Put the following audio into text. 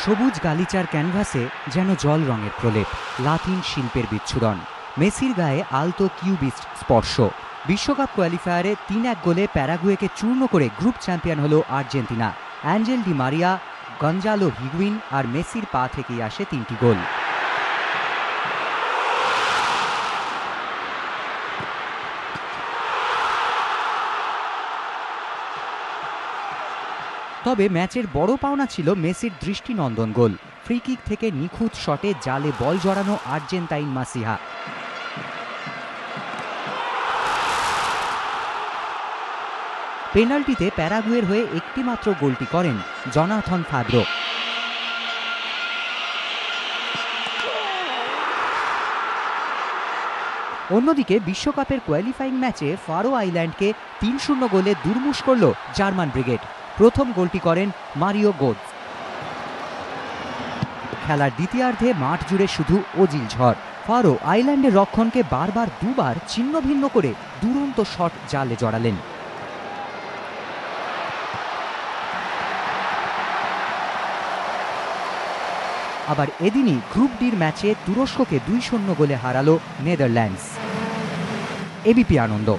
সবুজ গালিচার ক্যানভাসে যেন জল রঙের প্রলেপ, লাতিন শিল্পের বিচ্ছুরণ। মেসির গায়ে আলতো কিউবিস্ট স্পর্শ। বিশ্বকাপ কোয়ালিফায়ারে ৩-১ গোলে প্যারাগুয়েকে চূর্ণ করে গ্রুপ চ্যাম্পিয়ন হল Argentina. Angel Di Maria, Gonzalo Higuain আর মেসির পা থেকেই আসে ৩টি গোল। তবে ম্যাচের বড় পাওনা ছিল মেসির দৃষ্টিনন্দন গোল। ফ্রিকিক থেকে নিখুঁত শটে জালে বল জড়ানো আর্জেন্টাইন মাসিহা। পেনাল্টিতে প্যারাগুয়ের হয়ে একটিমাত্র গোলটি করেন জনাথন ফাব্রো। অন্যদিকে বিশ্বকাপের কোয়ালিফাইং ম্যাচে ফারো আইল্যান্ডকে ৩-০ গোলে দুর্মুষ করল জার্মান ব্রিগেড। প্রথম গোলটি করেন মারিও গোৎজ। খেলার দ্বিতীয়ার্ধে মাঠ জুড়ে শুধু অজিল ঝড়। ফারো আইল্যান্ডের রক্ষণকে বারবার দুবার ছিন্ন ভিন্ন করে দুরন্ত শট জালে জড়ালেন। আবার এদিনই গ্রুপ ডির ম্যাচে তুরস্ককে ২-০ গোলে হারালো নেদারল্যান্ডস। এবিপি আনন্দ।